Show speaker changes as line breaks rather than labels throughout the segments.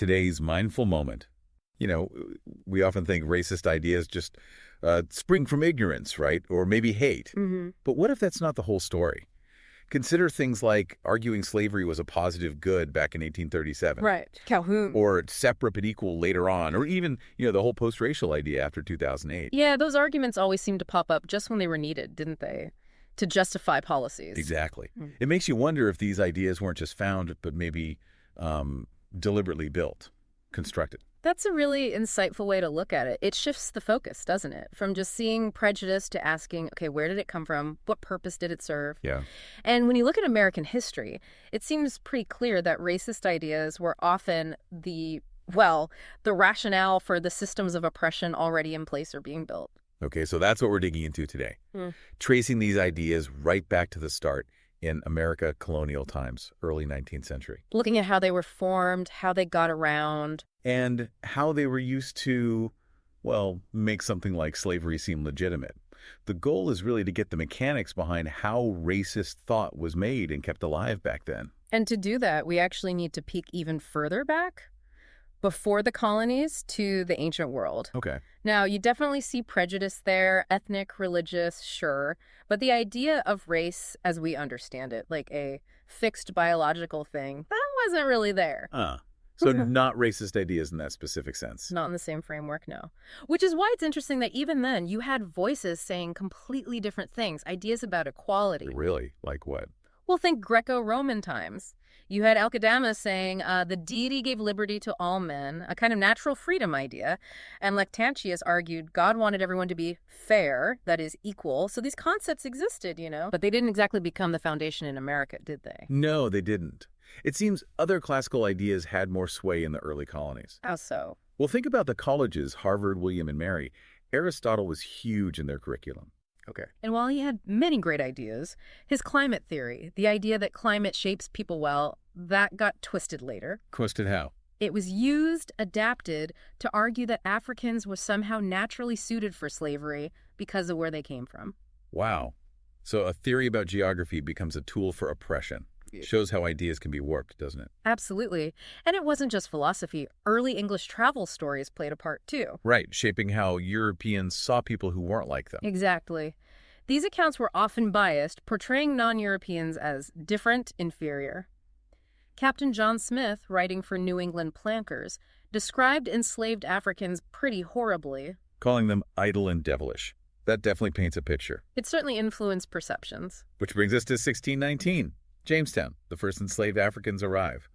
today's mindful moment. You know, we often think racist ideas just spring from ignorance, right? Or maybe hate.
Mm-hmm.
But what if that's not the whole story? Consider things like arguing slavery was a positive good back in 1837.
Right. Calhoun.
Or separate but equal later on. Or even, the whole post-racial idea after 2008.
Yeah, those arguments always seemed to pop up just when they were needed, didn't they? To justify policies.
Exactly. It makes you wonder if these ideas weren't just found, but maybe deliberately built, constructed.
That's a really insightful way to look at it. It shifts the focus, doesn't it? From just seeing prejudice to asking, okay, where did it come from? What purpose did it serve?
Yeah.
And when you look at American history, it seems pretty clear that racist ideas were often the rationale for the systems of oppression already in place or being built.
Okay, so that's what we're digging into today. Tracing these ideas right back to the start in America colonial times, early 19th century.
Looking at how they were formed, how they got around.
And how they were used to, make something like slavery seem legitimate. The goal is really to get the mechanics behind how racist thought was made and kept alive back then.
And to do that, we actually need to peek even further back, before the colonies to the ancient world.
Okay.
Now, you definitely see prejudice there, ethnic, religious, sure, but the idea of race as we understand it, like a fixed biological thing, that wasn't really there.
So not racist ideas in that specific sense.
Not in the same framework, no. Which is why it's interesting that even then you had voices saying completely different things, ideas about equality.
Really? Like what?
Well, think Greco-Roman times. You had Alcidamas saying the deity gave liberty to all men, a kind of natural freedom idea. And Lactantius argued God wanted everyone to be fair, that is, equal. So these concepts existed, But they didn't exactly become the foundation in America, did they?
No, they didn't. It seems other classical ideas had more sway in the early colonies.
How so?
Well, think about the colleges, Harvard, William, and Mary. Aristotle was huge in their curriculum. Okay.
And while he had many great ideas, his climate theory, the idea that climate shapes people well, that got twisted later.
Twisted how?
It was used, adapted, to argue that Africans were somehow naturally suited for slavery because of where they came from.
Wow. So a theory about geography becomes a tool for oppression. Shows how ideas can be warped, doesn't it?
Absolutely. And it wasn't just philosophy. Early English travel stories played a part, too.
Right, shaping how Europeans saw people who weren't like them.
Exactly. These accounts were often biased, portraying non-Europeans as different, inferior. Captain John Smith, writing for New England Plankers, described enslaved Africans pretty horribly.
Calling them idle and devilish. That definitely paints a picture.
It certainly influenced perceptions.
Which brings us to 1619. Jamestown, the first enslaved Africans arrive.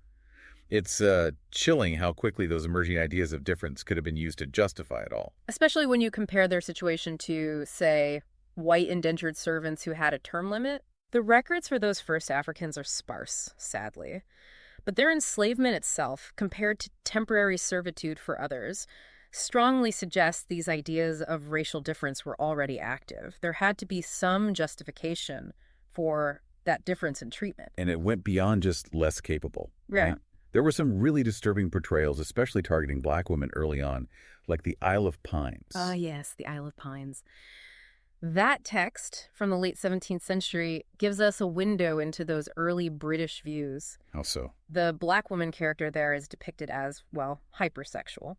It's chilling how quickly those emerging ideas of difference could have been used to justify it all.
Especially when you compare their situation to, say, white indentured servants who had a term limit. The records for those first Africans are sparse, sadly. But their enslavement itself, compared to temporary servitude for others, strongly suggests these ideas of racial difference were already active. There had to be some justification for that difference in treatment.
And it went beyond just less capable.
Right.
There were some really disturbing portrayals, especially targeting Black women early on, like the Isle of Pines.
Yes, the Isle of Pines. That text from the late 17th century gives us a window into those early British views.
How so?
The Black woman character there is depicted as, hypersexual.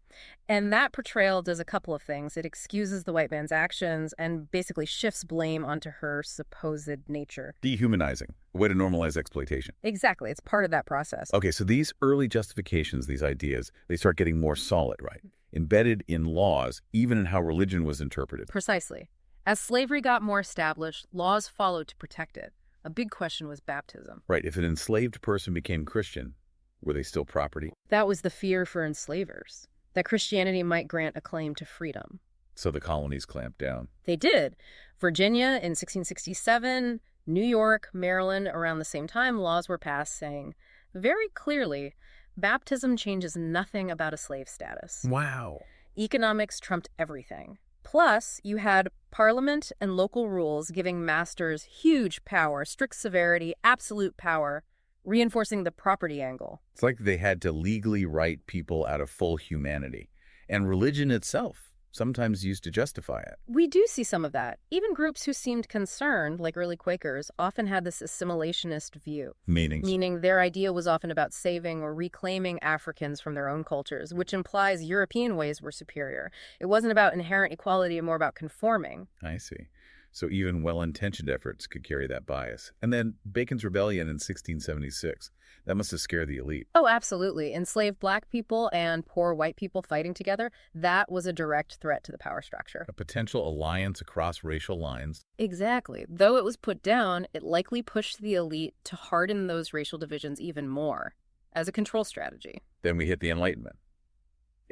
And that portrayal does a couple of things. It excuses the white man's actions and basically shifts blame onto her supposed nature.
Dehumanizing, a way to normalize exploitation.
Exactly. It's part of that process.
Okay, so these early justifications, these ideas, they start getting more solid, right? Embedded in laws, even in how religion was interpreted.
Precisely. As slavery got more established, laws followed to protect it. A big question was baptism.
Right. If an enslaved person became Christian, were they still property?
That was the fear for enslavers, that Christianity might grant a claim to freedom.
So the colonies clamped down.
They did. Virginia in 1667, New York, Maryland, around the same time, laws were passed saying very clearly, baptism changes nothing about a slave status.
Wow.
Economics trumped everything. Plus, you had Parliament and local rules giving masters huge power, strict severity, absolute power, reinforcing the property angle.
It's like they had to legally right people out of full humanity. And religion itself sometimes used to justify it.
We do see some of that. Even groups who seemed concerned, like early Quakers, often had this assimilationist view,
Meaning,
meaning their idea was often about saving or reclaiming Africans from their own cultures, which implies European ways were superior. It wasn't about inherent equality and more about conforming.
I see. So even well-intentioned efforts could carry that bias. And then Bacon's Rebellion in 1676. That must have scared the elite.
Oh, absolutely. Enslaved black people and poor white people fighting together, that was a direct threat to the power structure.
A potential alliance across racial lines.
Exactly. Though it was put down, it likely pushed the elite to harden those racial divisions even more as a control strategy.
Then we hit the Enlightenment,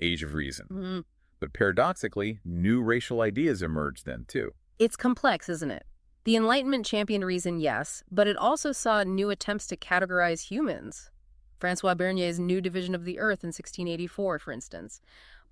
Age of Reason.
Mhm.
But paradoxically, new racial ideas emerged then, too.
It's complex, isn't it? The Enlightenment championed reason, yes, but it also saw new attempts to categorize humans. Francois Bernier's New Division of the Earth in 1684, for instance.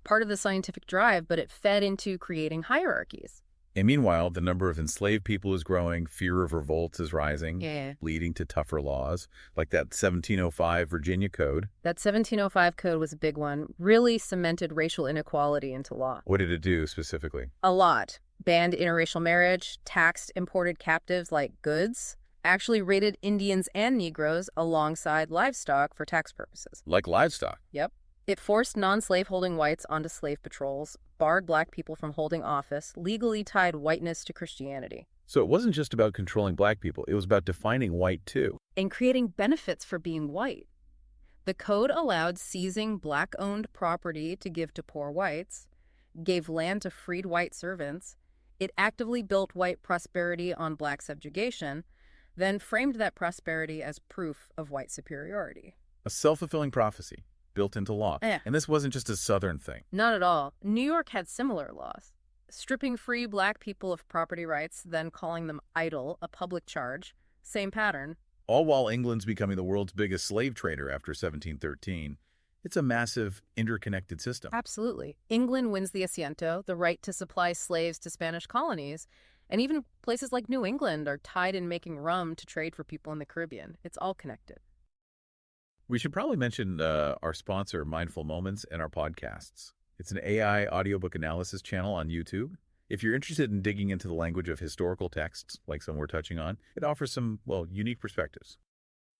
Part of the scientific drive, but it fed into creating hierarchies.
And meanwhile, the number of enslaved people is growing, fear of revolts is rising,
Yeah.
leading to tougher laws, like that 1705 Virginia Code.
That 1705 code was a big one, really cemented racial inequality into law.
What did it do specifically?
A lot. Banned interracial marriage, taxed imported captives like goods, actually rated Indians and Negroes alongside livestock for tax purposes.
Like livestock.
Yep. It forced non-slaveholding whites onto slave patrols, barred black people from holding office, legally tied whiteness to Christianity,
So it wasn't just about controlling black people, it was about defining white too.
and creating benefits for being white. The code allowed seizing black-owned property to give to poor whites, gave land to freed white servants. It actively built white prosperity on black subjugation, then framed that prosperity as proof of white superiority.
A self-fulfilling prophecy built into law.
Yeah.
And this wasn't just a Southern thing.
Not at all. New York had similar laws. Stripping free black people of property rights, then calling them idle, a public charge. Same pattern.
All while England's becoming the world's biggest slave trader after 1713. It's a massive, interconnected system.
Absolutely. England wins the asiento, the right to supply slaves to Spanish colonies. And even places like New England are tied in making rum to trade for people in the Caribbean. It's all connected.
We should probably mention our sponsor, Mindful Moments, and our podcasts. It's an AI audiobook analysis channel on YouTube. If you're interested in digging into the language of historical texts, like some we're touching on, it offers some, well, unique perspectives.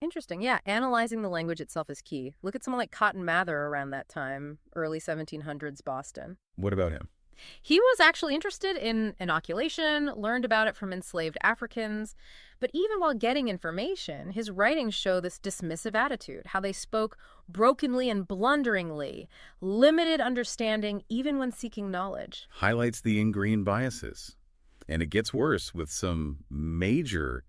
Interesting. Yeah, analyzing the language itself is key. Look at someone like Cotton Mather around that time, early 1700s Boston.
What about him?
He was actually interested in inoculation, learned about it from enslaved Africans. But even while getting information, his writings show this dismissive attitude, how they spoke brokenly and blunderingly, limited understanding even when seeking knowledge.
Highlights the ingrained biases. And it gets worse with some major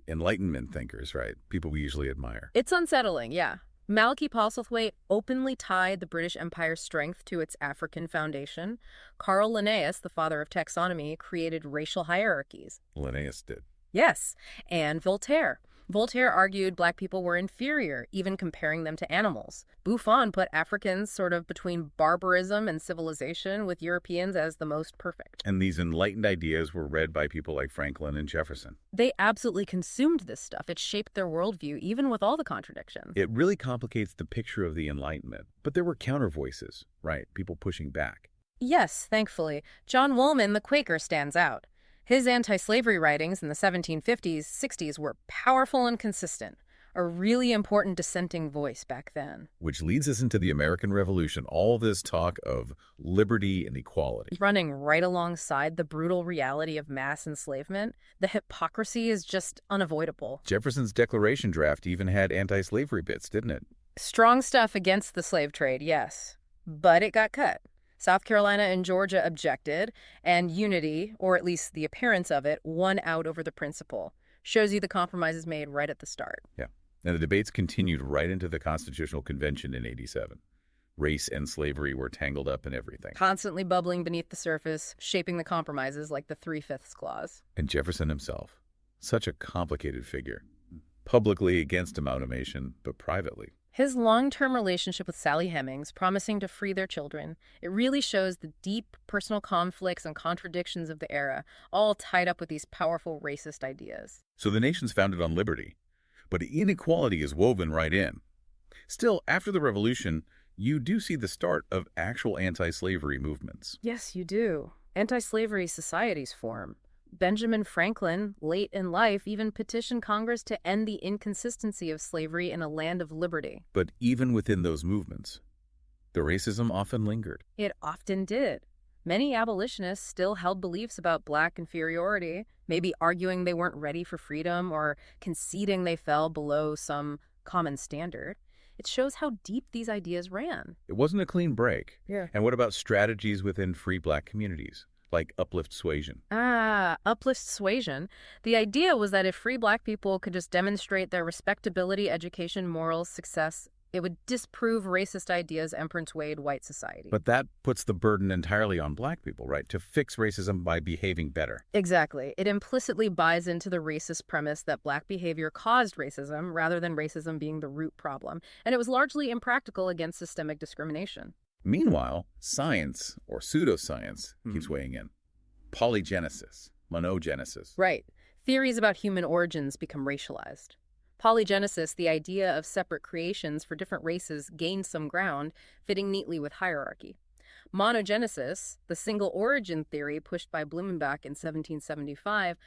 Enlightenment thinkers, right? People we usually admire.
It's unsettling, yeah. Malachy Postlethwaite openly tied the British Empire's strength to its African foundation. Carl Linnaeus, the father of taxonomy, created racial hierarchies.
Linnaeus did.
Yes, and Voltaire. Voltaire argued black people were inferior, even comparing them to animals. Buffon put Africans sort of between barbarism and civilization, with Europeans as the most perfect.
And these enlightened ideas were read by people like Franklin and Jefferson.
They absolutely consumed this stuff. It shaped their worldview, even with all the contradictions.
It really complicates the picture of the Enlightenment. But there were counter voices, right? People pushing back.
Yes, thankfully. John Woolman, the Quaker, stands out. His anti-slavery writings in the 1750s, 60s were powerful and consistent, a really important dissenting voice back then.
Which leads us into the American Revolution, all this talk of liberty and equality.
Running right alongside the brutal reality of mass enslavement, the hypocrisy is just unavoidable.
Jefferson's Declaration draft even had anti-slavery bits, didn't it?
Strong stuff against the slave trade, yes, but it got cut. South Carolina and Georgia objected, and unity, or at least the appearance of it, won out over the principle. Shows you the compromises made right at the start.
Yeah. And the debates continued right into the Constitutional Convention in '87. Race and slavery were tangled up in everything.
Constantly bubbling beneath the surface, shaping the compromises like the 3/5 clause.
And Jefferson himself, such a complicated figure. Publicly against amalgamation, but privately.
His long-term relationship with Sally Hemings, promising to free their children, it really shows the deep personal conflicts and contradictions of the era, all tied up with these powerful racist ideas.
So the nation's founded on liberty, but inequality is woven right in. Still, after the Revolution, you do see the start of actual anti-slavery movements.
Yes, you do. Anti-slavery societies form. Benjamin Franklin, late in life, even petitioned Congress to end the inconsistency of slavery in a land of liberty.
But even within those movements, the racism often lingered.
It often did. Many abolitionists still held beliefs about black inferiority, maybe arguing they weren't ready for freedom or conceding they fell below some common standard. It shows how deep these ideas ran.
It wasn't a clean break.
Yeah.
And what about strategies within free black communities, like uplift suasion?
Uplift suasion. The idea was that if free black people could just demonstrate their respectability, education, morals, success, it would disprove racist ideas and persuade white society.
But that puts the burden entirely on black people, right? To fix racism by behaving better.
Exactly. It implicitly buys into the racist premise that black behavior caused racism rather than racism being the root problem. And it was largely impractical against systemic discrimination.
Meanwhile, science, or pseudoscience, keeps weighing in. Polygenesis, monogenesis.
Right. Theories about human origins become racialized. Polygenesis, the idea of separate creations for different races, gained some ground, fitting neatly with hierarchy. Monogenesis, the single origin theory pushed by Blumenbach in 1775,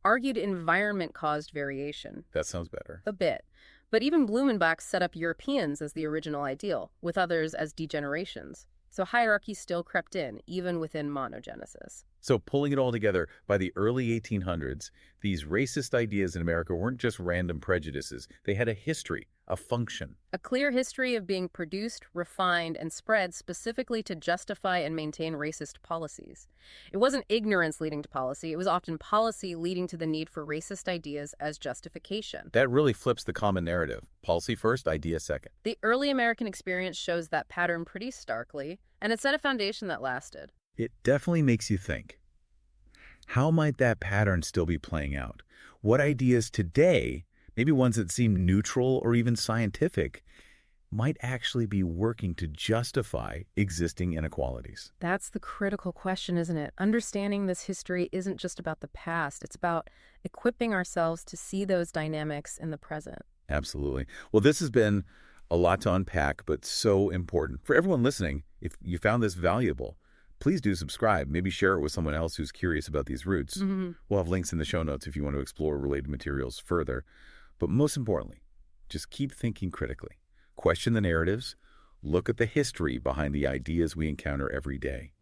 argued environment caused variation.
That sounds better.
A bit. But even Blumenbach set up Europeans as the original ideal, with others as degenerations. So hierarchy still crept in, even within monogenesis.
So pulling it all together, by the early 1800s, these racist ideas in America weren't just random prejudices. They had a history, a function.
A clear history of being produced, refined, and spread specifically to justify and maintain racist policies. It wasn't ignorance leading to policy, it was often policy leading to the need for racist ideas as justification.
That really flips the common narrative. Policy first, idea second.
The early American experience shows that pattern pretty starkly, and it set a foundation that lasted.
It definitely makes you think. How might that pattern still be playing out? What ideas today, maybe ones that seem neutral or even scientific, might actually be working to justify existing inequalities?
That's the critical question, isn't it? Understanding this history isn't just about the past. It's about equipping ourselves to see those dynamics in the present.
Absolutely. Well, this has been a lot to unpack, but so important. For everyone listening, if you found this valuable, please do subscribe. Maybe share it with someone else who's curious about these roots. We'll have links in the show notes if you want to explore related materials further. But most importantly, just keep thinking critically. Question the narratives. Look at the history behind the ideas we encounter every day.